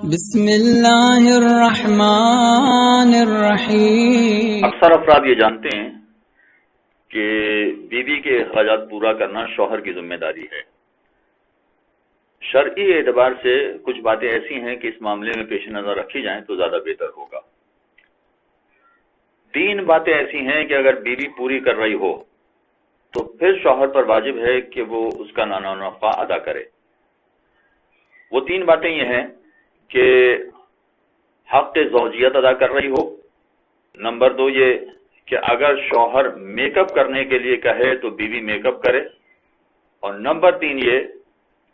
بسم اللہ الرحمن الرحیم۔ اکثر افراد یہ جانتے ہیں کہ بیوی کے اخراجات پورا کرنا شوہر کی ذمہ داری ہے۔ شرعی اعتبار سے کچھ باتیں ایسی ہیں کہ اس معاملے میں پیش نظر رکھی جائیں تو زیادہ بہتر ہوگا۔ 3 باتیں ایسی ہیں کہ اگر بیوی پوری کر رہی ہو تو پھر شوہر پر واجب ہے کہ وہ اس کا نانا نفقہ ادا کرے۔ وہ 3 باتیں یہ ہیں کہ حق زوجیت ادا کر رہی ہو، نمبر 2 یہ کہ اگر شوہر میک اپ کرنے کے لیے کہے تو بیوی میک اپ کرے، اور نمبر 3 یہ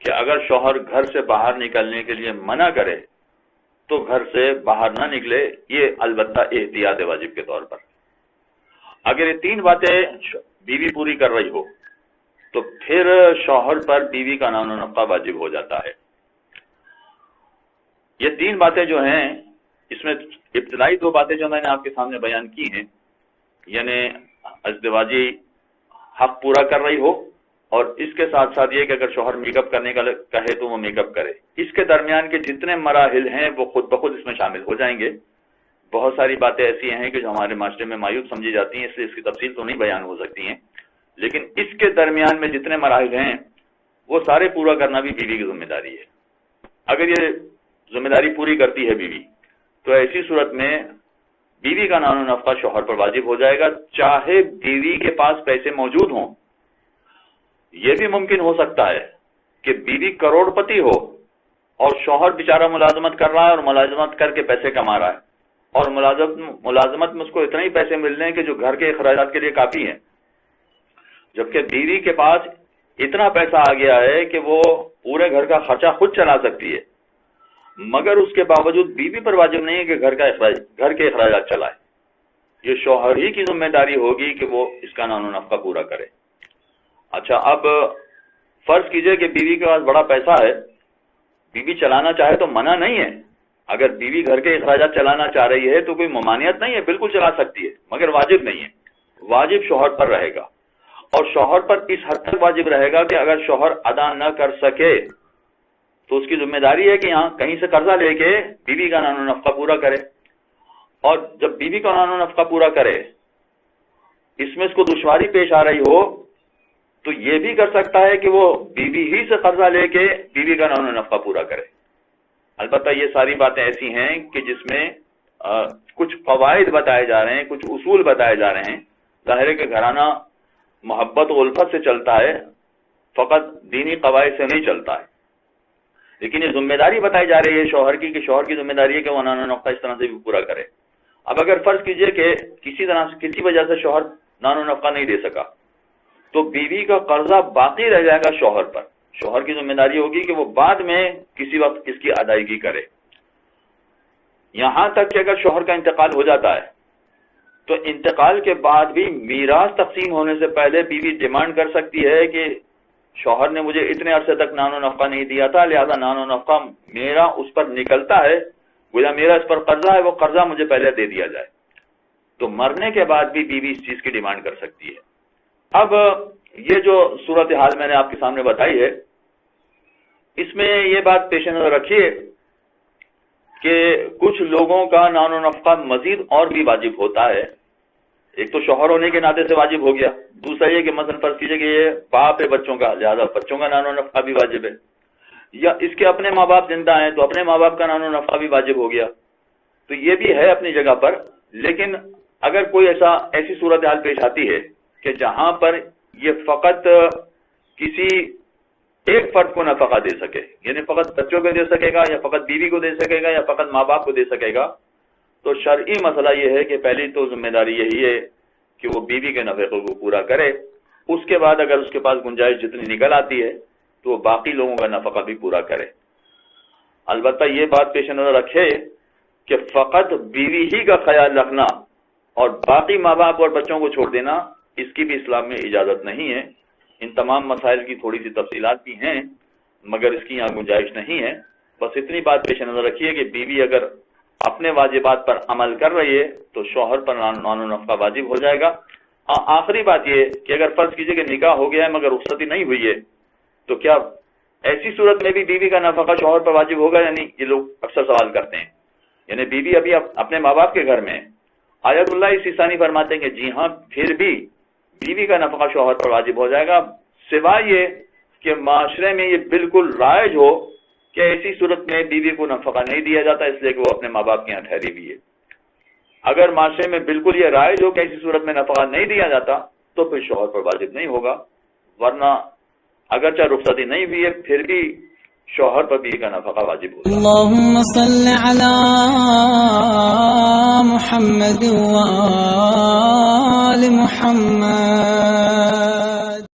کہ اگر شوہر گھر سے باہر نکلنے کے لیے منع کرے تو گھر سے باہر نہ نکلے، یہ البتہ احتیاط واجب کے طور پر۔ اگر یہ 3 باتیں بیوی پوری کر رہی ہو تو پھر شوہر پر بیوی کا نانا نفقہ واجب ہو جاتا ہے۔ یہ 3 باتیں جو ہیں، اس میں ابتدائی 2 باتیں جو میں نے آپ کے سامنے بیان کی ہیں، یعنی ازدواجی حق پورا کر رہی ہو، اور اس کے ساتھ ساتھ یہ کہ اگر شوہر میک اپ کرنے کا کہے تو وہ میک اپ کرے۔ اس کے درمیان کے جتنے مراحل ہیں وہ خود بخود اس میں شامل ہو جائیں گے۔ بہت ساری باتیں ایسی ہیں کہ جو ہمارے معاشرے میں معیوب سمجھی جاتی ہیں، اس لیے اس کی تفصیل تو نہیں بیان ہو سکتی ہیں، لیکن اس کے درمیان میں جتنے مراحل ہیں وہ سارے پورا کرنا بھی بیوی کی ذمہ داری ہے۔ اگر یہ ذمہ داری پوری کرتی ہے بیوی تو ایسی صورت میں بیوی کا نانا نفقہ شوہر پر واجب ہو جائے گا، چاہے بیوی کے پاس پیسے موجود ہوں۔ یہ بھی ممکن ہو سکتا ہے کہ بیوی کروڑ پتی ہو اور شوہر بیچارہ ملازمت کر رہا ہے اور ملازمت کر کے پیسے کما رہا ہے، اور ملازمت میں اس کو اتنے ہی پیسے مل رہے ہیں کہ جو گھر کے اخراجات کے لیے کافی ہیں، جبکہ بیوی کے پاس اتنا پیسہ آ گیا ہے کہ وہ پورے گھر کا خرچہ خود چلا سکتی ہے، مگر اس کے باوجود بیوی پر واجب نہیں ہے کہ گھر کے اخراجات چلائے۔ یہ شوہر ہی کی ذمہ داری ہوگی کہ وہ اس کا نانا نفقہ پورا کرے۔ اچھا، اب فرض کیجئے کہ بیوی کے پاس بڑا پیسہ ہے، بیوی چلانا چاہے تو منع نہیں ہے۔ اگر بیوی گھر کے اخراجات چلانا چاہ رہی ہے تو کوئی ممانعت نہیں ہے، بالکل چلا سکتی ہے، مگر واجب نہیں ہے۔ واجب شوہر پر رہے گا، اور شوہر پر اس حد تک واجب رہے گا کہ اگر شوہر ادا نہ کر سکے تو اس کی ذمہ داری ہے کہ یہاں کہیں سے قرضہ لے کے بیوی کا نانا نفقہ پورا کرے، اور جب بیوی کا نانا نفقہ پورا کرے اس میں اس کو دشواری پیش آ رہی ہو تو یہ بھی کر سکتا ہے کہ وہ بیوی ہی سے قرضہ لے کے بیوی کا نانا نفقہ پورا کرے۔ البتہ یہ ساری باتیں ایسی ہیں کہ جس میں کچھ فوائد بتائے جا رہے ہیں، کچھ اصول بتائے جا رہے ہیں۔ ظاہر ہے کہ گھرانہ محبت و الفت سے چلتا ہے، فقط دینی قواعد سے نہیں چلتا ہے، لیکن یہ ذمہ داری بتائی جا رہی ہے شوہر کی، کہ شوہر کی ذمہ داری ہے کہ وہ نانا نفقہ اس طرح سے بھی پورا کرے۔ اب اگر فرض کیجئے کہ کسی وجہ سے شوہر نانا نفقہ نہیں دے سکا تو بیوی کا قرضہ باقی رہ جائے گا شوہر پر۔ شوہر کی ذمہ داری ہوگی کہ وہ بعد میں کسی وقت اس کی ادائیگی کرے، یہاں تک کہ اگر شوہر کا انتقال ہو جاتا ہے تو انتقال کے بعد بھی میراث تقسیم ہونے سے پہلے بیوی ڈیمانڈ کر سکتی ہے کہ شوہر نے مجھے اتنے عرصے تک نانا نفقہ نہیں دیا تھا، لہذا نانا نفقہ میرا اس پر نکلتا ہے، گویا میرا اس پر قرضہ ہے، وہ قرضہ مجھے پہلے دے دیا جائے۔ تو مرنے کے بعد بھی بیوی اس چیز کی ڈیمانڈ کر سکتی ہے۔ اب یہ جو صورتحال میں نے آپ کے سامنے بتائی ہے، اس میں یہ بات پیش نظر رکھیے کہ کچھ لوگوں کا نانا نفقہ مزید اور بھی واجب ہوتا ہے۔ ایک تو شوہر ہونے کے ناطے سے واجب ہو گیا، دوسرا یہ کہ مثلا فرض کیجئے کہ یہ باپ ہے بچوں کا، لہذا بچوں کا نانا نفقہ بھی واجب ہے، یا اس کے اپنے ماں باپ زندہ ہیں تو اپنے ماں باپ کا نانا نفقہ بھی واجب ہو گیا۔ تو یہ بھی ہے اپنی جگہ پر، لیکن اگر کوئی ایسی صورتحال پیش آتی ہے کہ جہاں پر یہ فقط کسی ایک فرد کو نفقہ دے سکے، یعنی فقط بچوں کو دے سکے گا، یا فقط بیوی کو دے سکے گا، یا فقط ماں باپ کو دے سکے گا، تو شرعی مسئلہ یہ ہے کہ پہلی تو ذمہ داری یہی ہے کہ وہ بیوی کے نفقے کو پورا کرے، اس کے بعد اگر اس کے پاس گنجائش جتنی نکل آتی ہے تو وہ باقی لوگوں کا نفقہ بھی پورا کرے۔ البتہ یہ بات پیش نظر رکھے کہ فقط بیوی ہی کا خیال رکھنا اور باقی ماں باپ اور بچوں کو چھوڑ دینا، اس کی بھی اسلام میں اجازت نہیں ہے۔ ان تمام مسائل کی تھوڑی سی تفصیلات بھی ہیں، مگر اس کی یہاں گنجائش نہیں ہے۔ بس اتنی بات پیش نظر رکھیے کہ بیوی اگر اپنے واجبات پر عمل کر رہی ہے تو شوہر پر نانا نفقہ واجب ہو جائے گا۔ آخری بات یہ کہ اگر فرض کیجئے کہ نکاح ہو گیا ہے مگر رخصتی نہیں ہوئی ہے تو کیا ایسی صورت میں بھی بیوی کا نفقہ شوہر پر واجب ہوگا یا نہیں؟ یہ لوگ اکثر سوال کرتے ہیں. یعنی بیوی ابھی اپنے ماں باپ کے گھر میں ہے. آیت اللہ سیستانی فرماتے ہیں کہ جی ہاں پھر بھی بیوی کا نفقہ شوہر پر واجب ہو جائے گا، سوائے یہ کہ معاشرے میں یہ بالکل رائج ہو کہ ایسی صورت میں بیوی کو نفقہ نہیں دیا جاتا اس لیے کہ وہ اپنے ماں باپ کے یہاں ٹھہری ہوئی ہے. اگر معاشرے میں بالکل یہ رائج ہو کہ ایسی صورت میں نفقہ نہیں دیا جاتا تو پھر شوہر پر واجب نہیں ہوگا، ورنہ اگرچہ رخصتی نہیں ہوئی ہے پھر بھی شوہر پر بیوی کا نفقہ واجب ہوگا. اللهم صل على محمد وآل محمد.